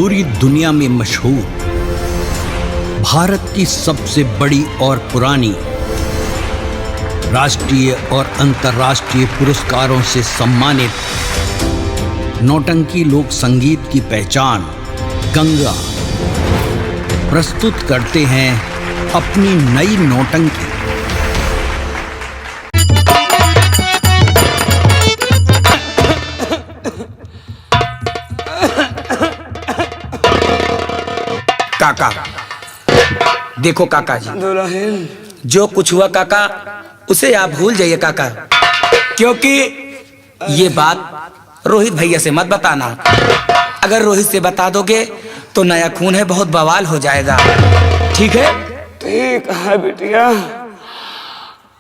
पूरी दुनिया में मशहूर, भारत की सबसे बड़ी और पुरानी, राष्ट्रीय और अंतर्राष्ट्रीय पुरस्कारों से सम्मानित नौटंकी लोक संगीत की पहचान गंगा प्रस्तुत करते हैं अपनी नई नौटंकी। काका, देखो काका जी, दुल्हन जो कुछ हुआ काका उसे आप भूल जाइए काका, क्योंकि ये बात रोहित भैया से मत बताना। अगर रोहित से बता दोगे तो नया खून है, बहुत बवाल हो जाएगा। ठीक है? ठीक है बिटिया।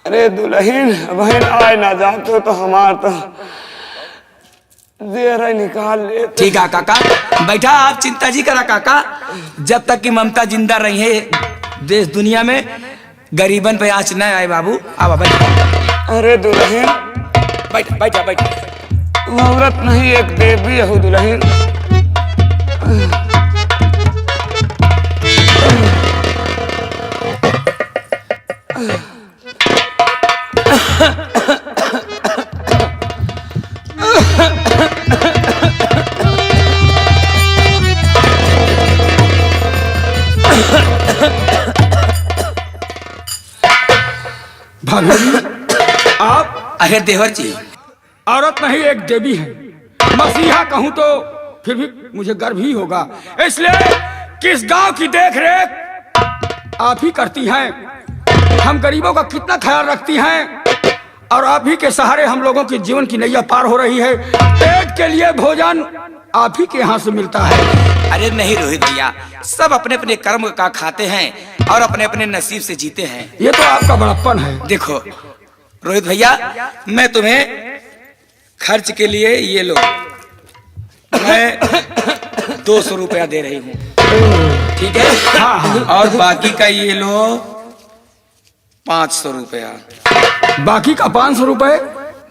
अरे दुल्हन बहन आए ना जाते तो हमार तो देर निकाल ले। ठीक है काका, बैठा, आप चिंता जी करा काका। जब तक कि ममता जिंदा रही है देश दुनिया में, गरीबन पे आँच न आए बाबू। अब बैठा। अरे दुल्हन बैठा बैठा बैठा। औरत नहीं एक देवी हो दुल्हन। भाभी जी, आप? अरे देवर जी, औरत नहीं एक देवी है। मसीहा कहूं तो फिर भी मुझे गर्व ही होगा, इसलिए किस गांव की देख रेख आप ही करती हैं। हम गरीबों का कितना ख्याल रखती हैं और आप ही के सहारे हम लोगों की जीवन की नैया पार हो रही है। पेट के लिए भोजन आप ही के यहाँ से मिलता है। अरे नहीं रोहित भैया, सब अपने अपने कर्म का खाते हैं और अपने अपने नसीब से जीते हैं। ये तो आपका बड़प्पन है। देखो रोहित भैया, मैं तुम्हें खर्च के लिए ये लो, मैं 200 रुपया दे रही हूँ, ठीक है? हाँ। और बाकी का ये लो 500 रुपया। बाकी का 500 रुपए?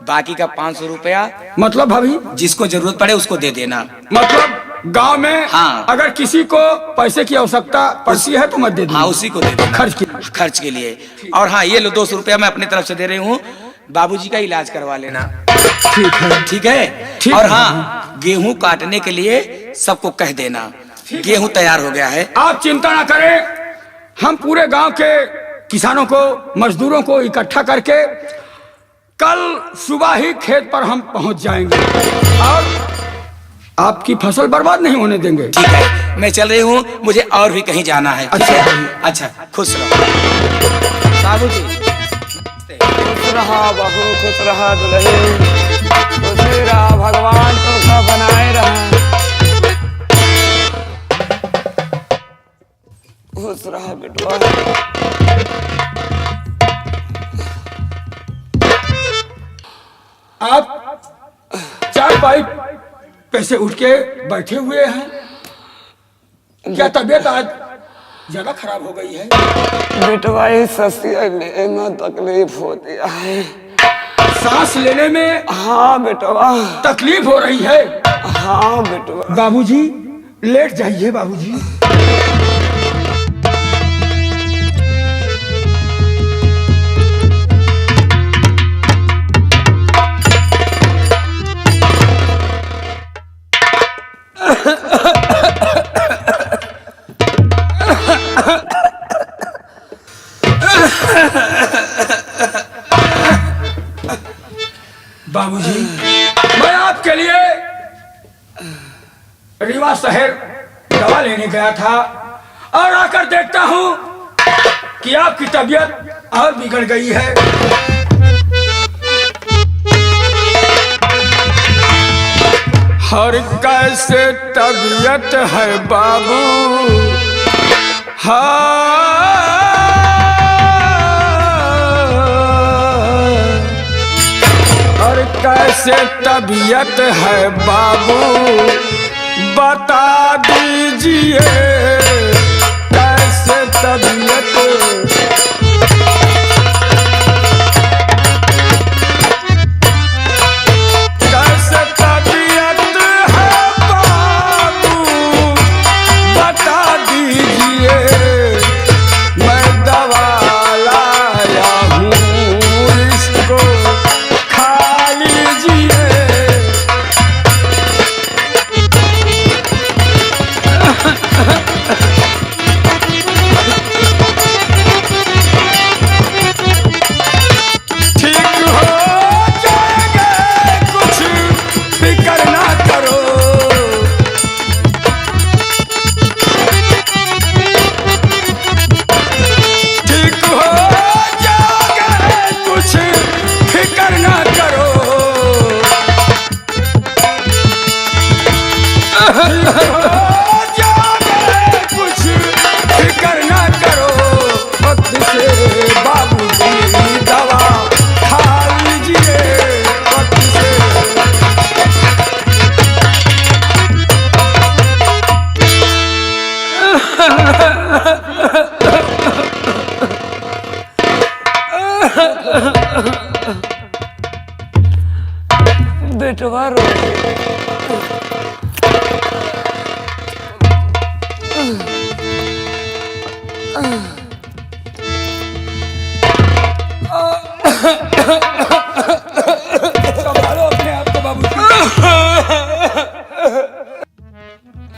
बाकी का 500 रुपया मतलब भाभी? जिसको जरूरत पड़े उसको दे देना। मतलब गांव में हाँ। अगर किसी को पैसे की आवश्यकता पड़ती है तो मत दे देना। हाँ, उसी को दे देना खर्च के लिए। और हाँ, ये लो 200 रुपया मैं अपनी तरफ से दे रही हूँ, बाबूजी का इलाज करवा लेना। ठीक है। ठीक है? ठीक और है। हाँ, गेहूं काटने के लिए सबको कह देना, गेहूं तैयार हो गया है। आप चिंता ना करें, हम पूरे गांव के किसानों को, मजदूरों को इकट्ठा करके कल सुबह ही खेत पर हम पहुंच जाएंगे और आपकी फसल बर्बाद नहीं होने देंगे। ठीक है, मैं चल रही हूँ, मुझे और भी कहीं जाना है। ठीक अच्छा। है? अच्छा, खुश रहो बाबूजी। खुश रहा बहू, खुश रहा दुल्हन, खुश रहा, भगवान तुमको बनाए रहा। खुश रहा बेटवा। आप चार पाई पैसे उठ के बैठे हुए हैं, क्या तबीयत आज ज्यादा खराब हो गई है? बेटवा ये सस्ती लेने में तकलीफ होती है। सांस लेने में? हाँ बेटवा। तकलीफ हो रही है? हाँ बेटवा। बाबूजी लेट जाइए बाबूजी। बाबूजी, मैं आपके लिए रीवा शहर दवा लेने गया था और आकर देखता हूं कि आपकी तबीयत और बिगड़ गई है। हर कैसे तबीयत है बाबू, और कैसे तबीयत है बाबू, बता दीजिए कैसे तबीयत। कैसे तबीयत है बाबू,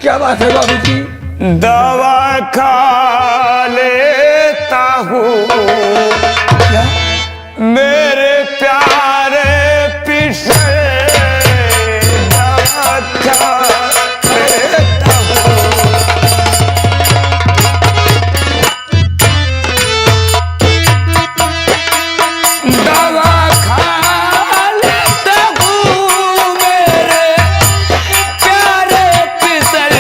क्या बात है बाबूजी? दवा खा लेता हूँ क्या? मेरे प्यारे पीछे दवा खा लेता हूँ। दवा खा लेता हूँ मेरे प्यारे पिसल,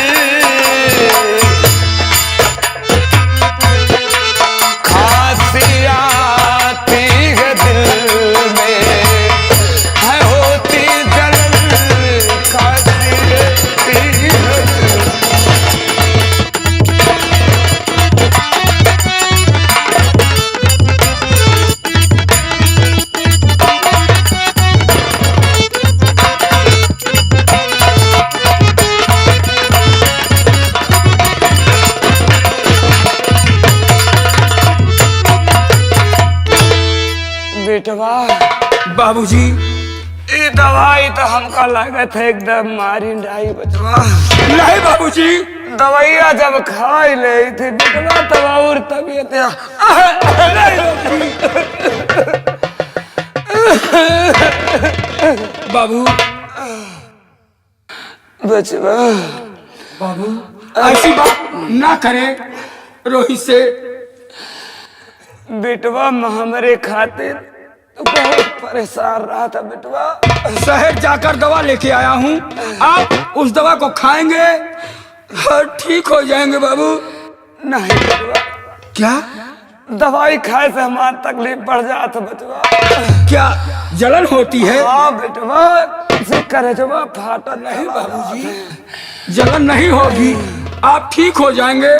खांसी आती है दिल में, है होती जलन, खांसी आती है। बेटवा बाबूजी ये दवाई तो हमका लागत है एकदम मारी डाई बचवा। नहीं बाबूजी, दवाइया जब खाई ले थी बेटवा तब और तबीयत बाबू बचवा। बाबू ऐसी बात ना करे रोहित से। बेटवा हमारे खातिर तो बहुत परेशान रहा था बेटवा। शहर जाकर दवा लेके आया हूँ, आप उस दवा को खाएंगे और ठीक हो जाएंगे बाबू। नहीं बेटवा, क्या दवाई खाए से हमारी तकलीफ बढ़ जाता बेटवा। क्या जलन होती है? हाँ बेटवा, करे जवा फाटा नहीं बाबूजी, जलन नहीं होगी, आप ठीक हो जाएंगे।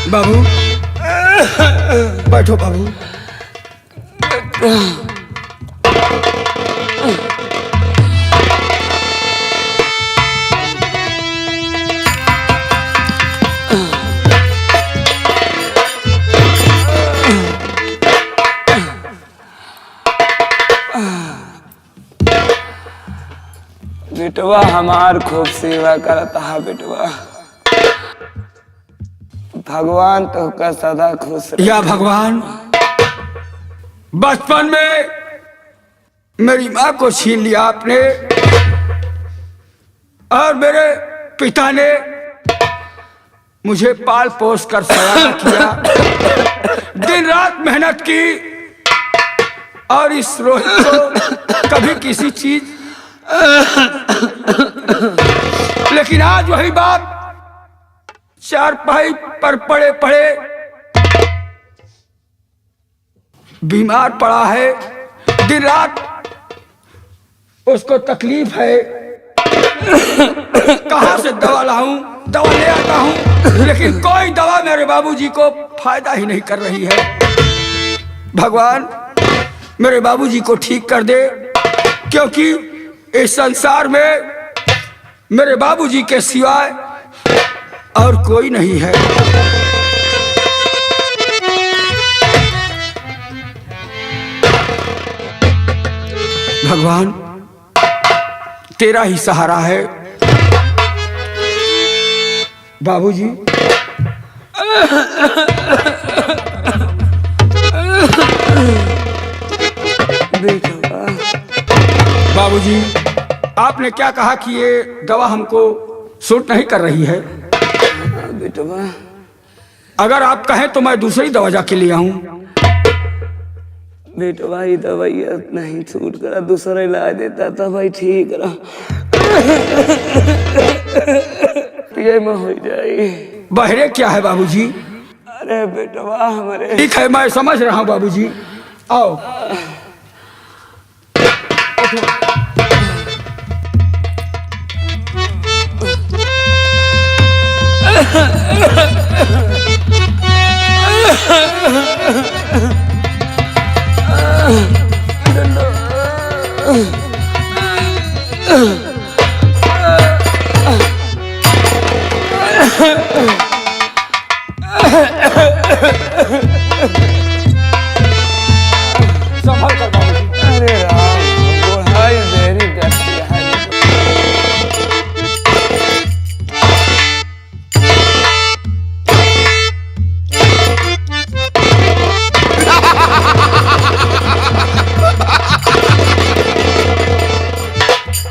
बाबू बैठो बाबू। बेटवा हमार खूब सेवा करता है बेटवा। भगवान तो का सदा खुश रहे। या भगवान, बचपन में मेरी माँ को छीन लिया आपने और मेरे पिता ने मुझे पाल पोस कर सयाना किया, दिन रात मेहनत की और इस रोहित को कभी किसी चीज। लेकिन आज वही बात चारपाई पर पड़े पड़े बीमार पड़ा है, दिन रात उसको तकलीफ है। कहां से दवा लाऊं? दवा ले आता हूं, लेकिन कोई दवा मेरे बाबूजी को फायदा ही नहीं कर रही है। भगवान मेरे बाबूजी को ठीक कर दे, क्योंकि इस संसार में मेरे बाबूजी के सिवाय और कोई नहीं है। भगवान तेरा ही सहारा है। बाबूजी बाबूजी, आपने क्या कहा कि ये दवा हमको सूट नहीं कर रही है? बेटवा अगर आप कहें तो मैं दूसरी दवा जाके ले आऊं। बेटवा ये दवाइया नहीं छूट करा, दूसरा इलाज देता था भाई ठीक रहा। ये में हो जाए। बहरे क्या है बाबूजी? अरे बेटवा हमारे। ठीक है, मैं समझ रहा हूँ बाबूजी, आओ।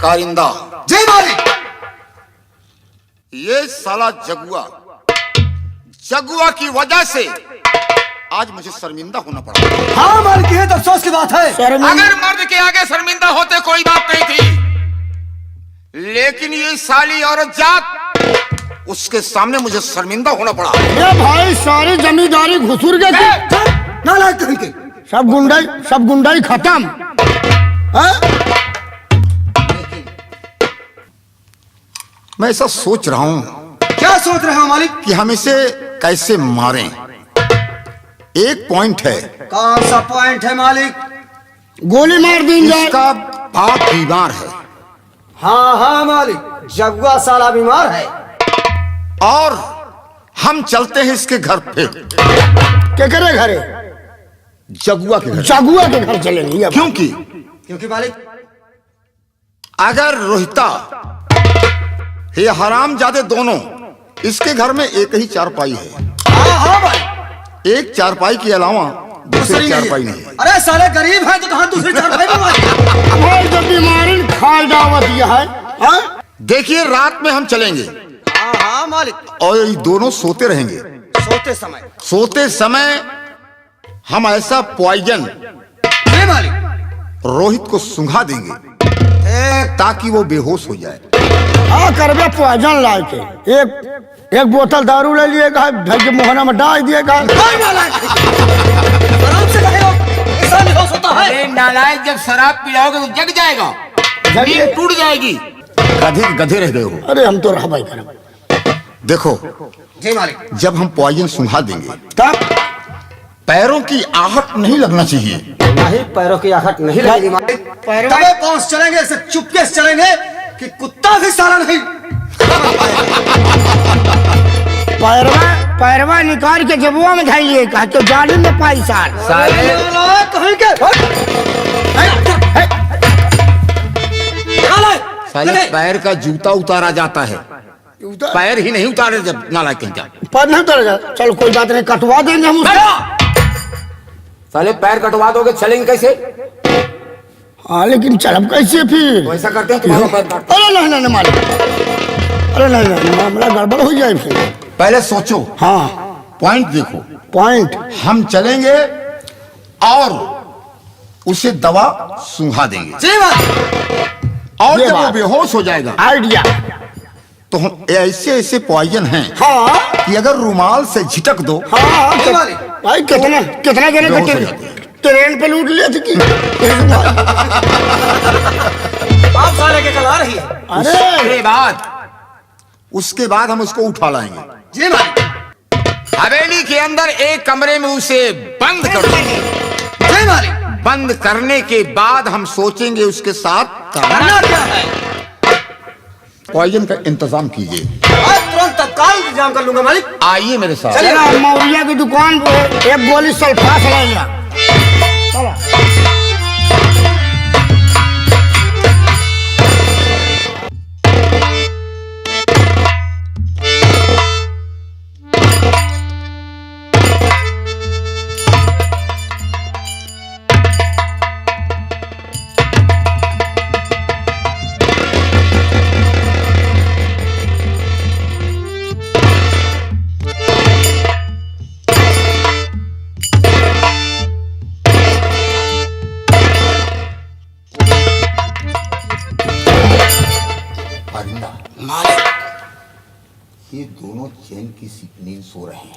कारिंदा, जय मालिक। ये साला जगुआ की वजह से आज मुझे शर्मिंदा होना पड़ा। हाँ मालिक, ये तो अफसोस की बात है। अगर मर्द के आगे शर्मिंदा होते कोई बात नहीं थी, लेकिन ये साली औरत जात, उसके सामने मुझे शर्मिंदा होना पड़ा। ये भाई सारी जमींदारी घुसूर के नालायक कहीं के। सब गुंडाई खत्म। मैं ऐसा सोच रहा हूं क्या सोच रहे हो मालिक? कि हम इसे कैसे मारें। एक पॉइंट है। कौन सा पॉइंट है मालिक? गोली मार दी जाए। इसका बाप बीमार है हाँ हाँ मालिक, जगुआ साला बीमार है। और हम चलते हैं इसके घर पे। क्या करे घरे? जगुआ के घर। जगुआ के घर चलेंगे अब। क्योंकि मालिक, अगर रोहिता ये हरामजादे दोनों, इसके घर में एक ही चारपाई है। हाँ हाँ मालिक, एक चारपाई के अलावा दूसरी चारपाई नहीं है। अरे साले गरीब है तो कहाँ दूसरी चारपाई में मालिक? हमारी जो बीमारी खाल दावत यह है। हाँ? देखिए, रात में हम चलेंगे हाँ हाँ मालिक। और ये दोनों सोते रहेंगे। सोते समय हम ऐसा पॉइजन रोहित को सुंघा देंगे ताकि वो बेहोश हो जाए। हाँ करबे पॉइजन लाए के एक बोतल दारू ले लिएगा, घर के मोहना में डाल दिएगा। अरे नालायक, जब शराब पिलाओगे तो जग जाएगा, नींद टूट जाएगी। गधे गधे रह गए हो। अरे हम तो रहा भाई कर। देखो जी मालिक, जब हम पॉइजन सुंघा देंगे तब पैरों की आहट नहीं लगना चाहिए। नहीं, पैरों की आहट नहीं लगेगी मालिक। तबे पहुंच चलेंगे, ऐसे चुपके से चलेंगे कि कुत्ता भी साला नहीं। पैरवा निकाल के जबुआ में धाइए कहा तो जाली में पाई साल। कहीं के साले पैर का जूता उतारा जाता है, पैर ही नहीं उतारे जब नालायक कहीं जा। पर नहीं उतर जा। चलो कोई बात नहीं, कटवा देंगे हम उसको। साले पैर कटवा दोगे, चलेंगे कैसे? हाँ लेकिन चलब कैसे फिर? वैसा करते हैं तुम्हारा पैर काट। अरे नहीं मालिक, अरे नहीं मामला गड़बड़ हो जाए फिर। पहले सोचो। हाँ पॉइंट देखो। पॉइंट हम चलेंगे और उसे दवा सुंघा देंगे और ये जब वो बात। बेहोश हो जाएगा आइडिया। तो हम ऐसे पॉइजन हैं हाँ कि अगर रुमाल से झिटक दो। हाँ भाई कितना जने बेहोश हो कटे जाते हैं। ट्रेन पे लूट लिए थे कि आप साले के चला रही है। अरे उसके बाद हम उसको उठा लाएंगे। जी मालिक। हवेली के अंदर एक कमरे में उसे बंद कर देंगे। जी मालिक। बंद करने के बाद हम सोचेंगे उसके साथ करना क्या है? पॉइजन का इंतजाम कीजिए। आज तुरंत तत्काल इंतजाम कर लूंगा मालिक। आइए मेरे साथ। चला मौरिया की दुकान पे एक गोली सल्फास ले लिया। चला ये दोनों चैन की नींद सो रहे हैं।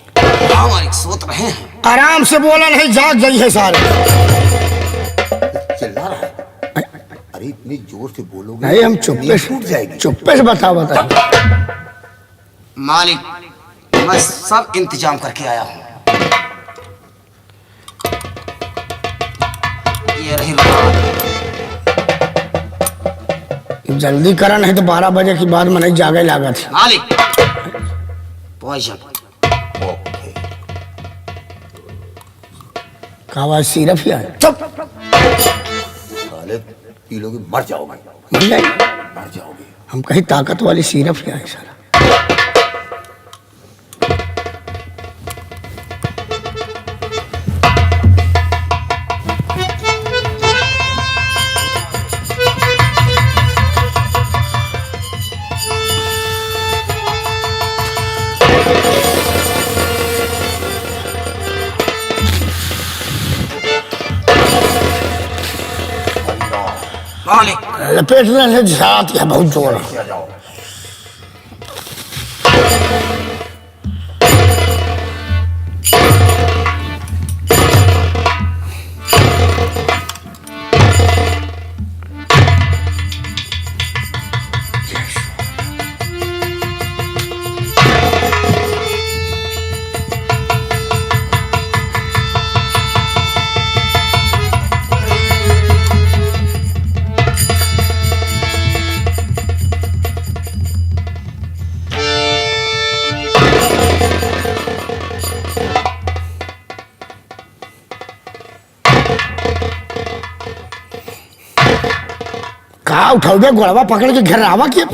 हाँ मालिक, सोच रहे हैं। आराम से बोला नहीं, जाग गई है सारे। चिल्ला रहा है। अरे इतनी जोर से बोलोगे नहीं हम चुप्पे से बता मालिक, मैं सब इंतजाम करके आया हूँ। ये रही रात। जल्दी करा नहीं तो 12 बजे के बाद मैं नहीं जागे लागत है। मालिक, पॉइजन कावा सिर्फ ही है। चुप। साले पी लोगे मर जाओगे। नहीं मर जाओगे। हम कहीं ताकत वाली सिर्फ ही है सारा। मालिक। लपेटने से जाती है बहुत जोर। कहा उठाओ बे गोड़वा पकड़ के घर आवा किया।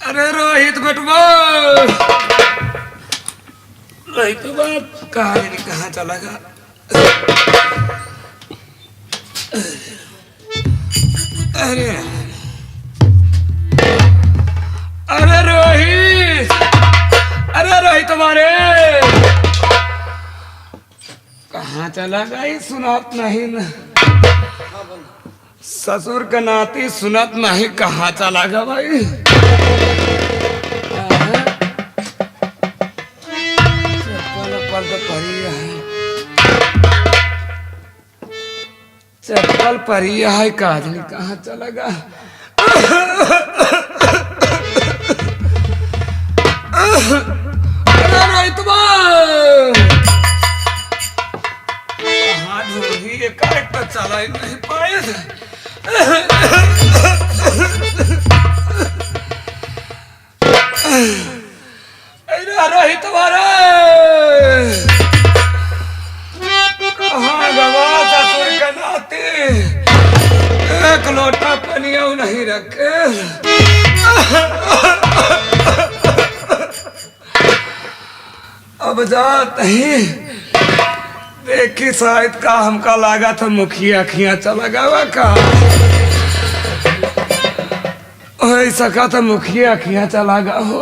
अरे रोहित बटवा, रोहित बाप कहाँ चला गया? अरे अरे रोहित, अरे रोहित तुम्हारे कहाँ चला गया? ये सुनात नहीं ना, ससुर का नाती सुनत नहीं, कहाँ चला गया भाई? चप्पल परिया है का आदमी कहाँ चला गया? कहाँ ढूंढी ये करेक्ट चला ही नहीं पाए। रही तुम्हारा कहाँ गवा ससुर का नाती, एक लोटा पनिया नहीं रखे। अब जात नहीं देखी शायद का हमका लागा था मुखिया खिया चला गवा का सका था मुखिया खिया चला गा हो।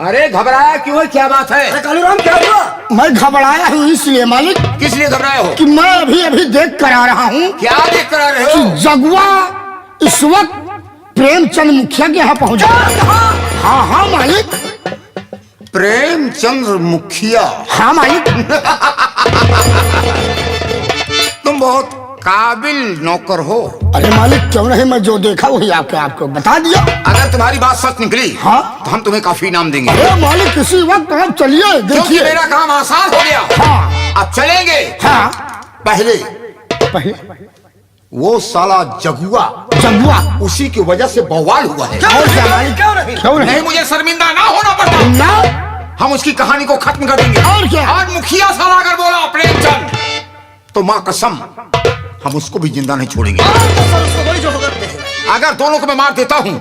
अरे घबराया क्यों है, क्या बात है? अरे कालूराम क्या हुआ? मैं घबराया हूँ इसलिए मालिक, किस लिए घबराए हो? कि मैं अभी अभी देख कर आ रहा हूँ क्या देख कर आ रहे कि हो? जगुआ इस वक्त प्रेमचंद मुखिया के यहाँ पहुँचा। हाँ हाँ मालिक। प्रेमचंद मुखिया? हाँ मालिक। तुम बहुत काबिल नौकर हो। अरे मालिक क्यों नहीं, मैं जो देखा वही आपको बता दिया। अगर तुम्हारी बात सच निकली हाँ तो हम तुम्हें काफी इनाम देंगे। अरे मालिक किसी वक्त आप चलिए क्योंकि देखिए। मेरा काम आसान हो गया। हाँ अब चलेंगे। हाँ पहले पहले वो साला जगुआ, उसी की वजह से बवाल हुआ है। और क्या मालिक? क्यों नहीं नहीं? मुझे शर्मिंदा ना होना पड़ता, ना हम उसकी कहानी को खत्म कर देंगे। और क्या? आज मुखिया साला अगर बोला प्रेमचंद तो माँ कसम हम उसको भी जिंदा नहीं छोड़ेंगे। अगर दोनों को मैं मार देता हूँ,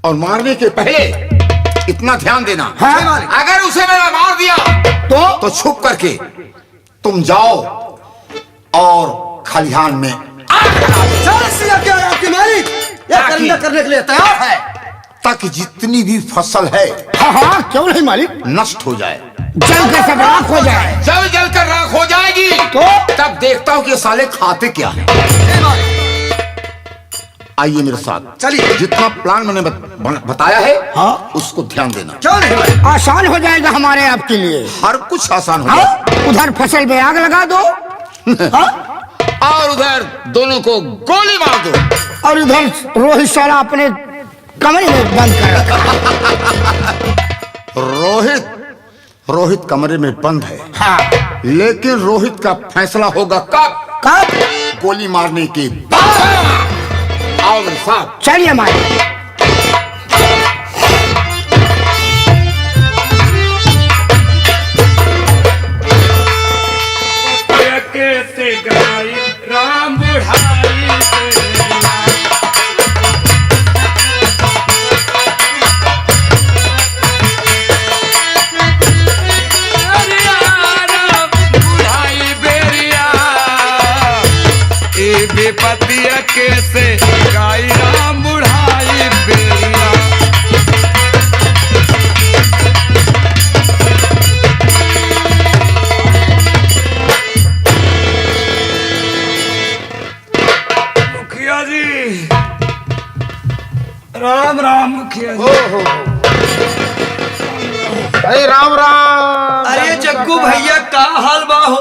और मारने के पहले इतना ध्यान देना, हाँ? अगर उसे मैंने मार दिया तो छुप करके तुम जाओ और खलिहान में आपके मालिक ये करिंदा करने के लिए तैयार है, ताकि जितनी भी फसल है हाँ हाँ क्यों नहीं मालिक, नष्ट हो जाए, जल कर सब राख हो जाए। जल कर राख हो जाएगी तो तब देखता हूँ कि ये साले खाते क्या है। आइए मेरे साथ। चलिए। जितना प्लान मैंने बताया है, हाँ। उसको ध्यान देना। क्यों नहीं भाई? आसान हो जाएगा हमारे आपके लिए। हर कुछ आसान हो हाँ? जाए। उधर फसल में आग लगा दो, हाँ? और उधर दोनों को गोली मार दो। और इधर रोहित साला अपने कमरे में बंद कर रखा। रोहित कमरे में बंद है। हाँ। लेकिन रोहित का फैसला होगा कब? कब? गोली मारने के बाद। आओ मेरे साथ। चलिए हमारे। कैसे गाई राम बुढ़ाई बेपतिया कैसे गाई राम बुढ़ाई बेरिया। मुखिया जी राम राम। मुखिया जी अरे राम राम। अरे जग्गू भैया का हाल बा हो?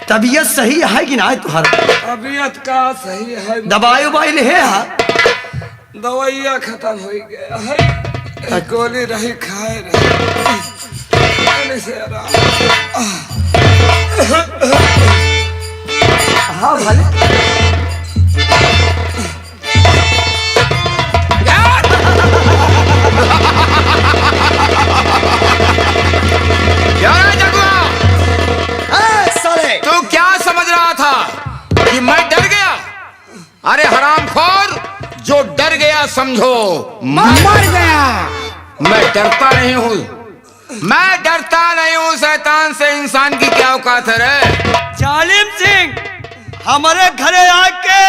तबीयत सही है कि ना तुम्हारा? तबीयत का सही है। दवाई उबाई ले है? दवाइया खत्म हो गया है। गोली रही खाए रही से आराम। हाँ भले। क्या है जगुआ? साले तू क्या समझ रहा था कि मैं डर गया? अरे हरामखोर, जो डर गया समझो मर गया। मैं डरता नहीं हूँ। मैं डरता नहीं हूँ। शैतान से इंसान की क्या औकात है रे? जालिम सिंह हमारे घरे आके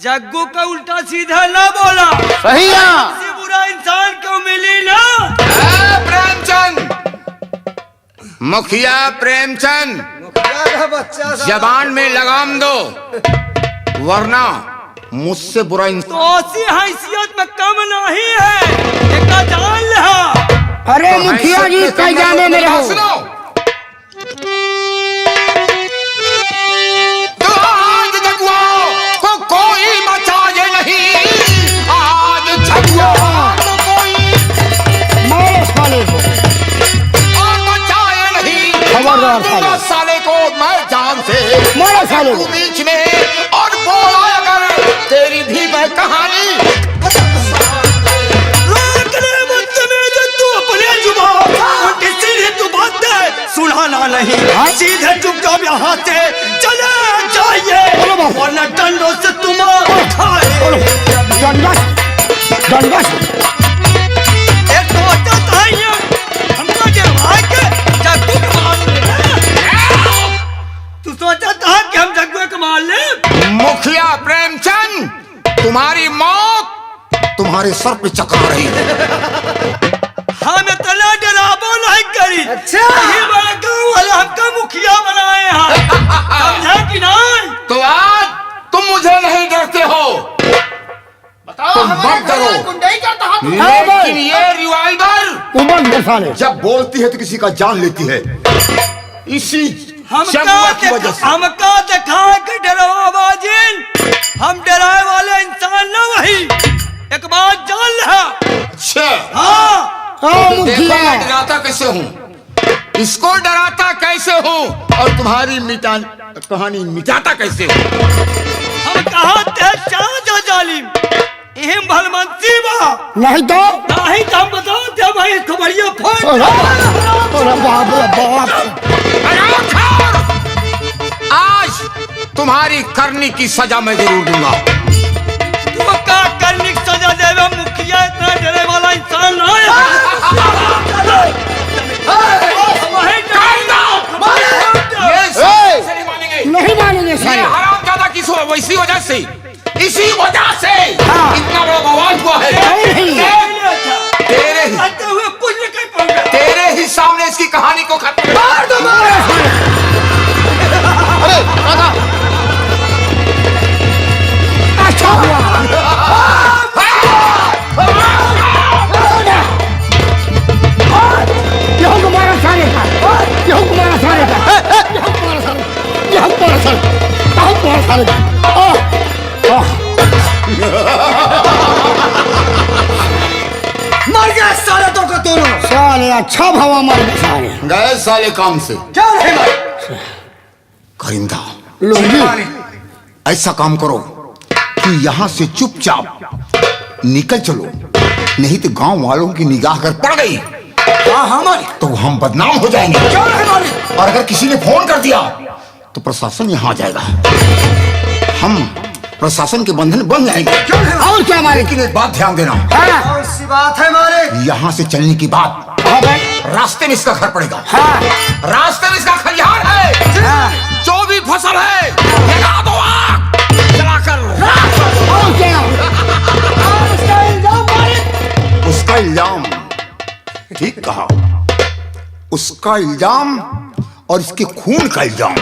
जग्गू का उल्टा सीधा ना बोला। सही है। इससे बुरा इंसान क्यों मिली ना? प्रेमचंद, मुखिया प्रेमचंद, जबान में लगाम दो, वरना मुझसे बुरा इंसान। तो ऐसी हैसियत में कम नहीं है। एक जान ले। अरे मुखिया जी कई जाने में रहो। सुनो, तो आज जगुआ को कोई बचाए नहीं। आज जगुआ को कोई मारो साले को। बचाए नहीं। खबरदार साले। साले को मैं जान से मारो साले को। बीच में और बोला अगर तेरी भी मैं कहानी। तू अपने जुबान उनके सीधे तू बात दे, सुनाना नहीं। सीधे चुपचाप यहाँ से चले जाइए, वरना डंडों से तुम उठाए। डंडा डंडा एक तो होता था ये, हमको जमा के जग्गू को मार ले। तू सोचा था कि हम जग्गू को मार ले? मुखिया प्रेमचंद, तुम्हारी मौत तुम्हारे सर पे चकरा रही है। हम इतना डरावो नहीं करी। अच्छा। ये बड़ा गाँव वाला हमका मुखिया बनाए हैं। समझा कि नहीं? तो आज तुम मुझे नहीं डरते हो। तुम मत डरो। लेकिन ये रिवाल्वर उमंग के साले। जब बोलती है तो किसी का जान लेती है। इसी हमका जगुआ की वजह से। हमका दिखा के डरावाजिन। हम डराए वाले इंसान न वही। एक बात जान ले। अच्छा, हाँ देखो मुखिया मैं डराता कैसे हूँ, इसको डराता कैसे हूँ, और तुम्हारी कहानी मिटाता कैसे हूँ। हम कहा थे शाह जालिम इहिम भलमंसी बा। नहीं तो नहीं तो हम बताओ थे भाई खबरिया फोन। अरे बाप रे बाप। आज तुम्हारी करनी की सजा मैं जरूर दूंगा। तू का करने की सजा देवे? मुखिया इतना डरे वाला इंसान ना है। नहीं मानेंगे ये साले। हरामजादा किस वैसी वजह से, इसी वजह से इतना बड़ा बवाल हुआ है। तेरे ही हुए कुछ नहीं कर पाऊंगा। तेरे ही सामने इसकी कहानी को खत्म मार दो। अच्छा हुआ। अरे मर गए साले तो को दोनों। साले अच्छा भवा मर गए साले। गए साले काम से। क्या रहे मारे? करिंदा, लुंगी ऐसा काम करो कि यहाँ से चुपचाप निकल चलो, नहीं तो गांव वालों की निगाह अगर पड़ गई हाँ हमारे तो हम बदनाम हो जाएंगे। क्या रहे मारे? और अगर किसी ने फोन कर दिया तो प्रशासन यहाँ आ जाएगा, हम प्रशासन के बंधन बन जाएंगे। और क्या मारे? लेकिन एक बात ध्यान देना, कौन सी बात है मारे? यहाँ से चलने की बात, रास्ते में इसका घर पड़ेगा, रास्ते में इसका खलिहान है, जो भी फसल है लगा दो आग, जलाकर और क्या? उसका इल्जाम, ठीक कहा, उसका इल्जाम और इसके खून का इल्जाम,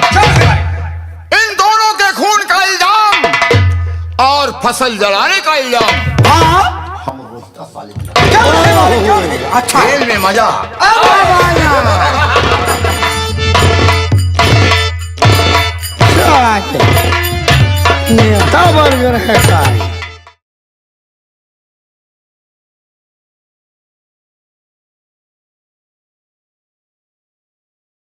इन दोनों के खून का इल्जाम और फसल जलाने का इल्जाम। हम रोहिता साले अच्छा खेल में मजा। नेता बन गए है साले।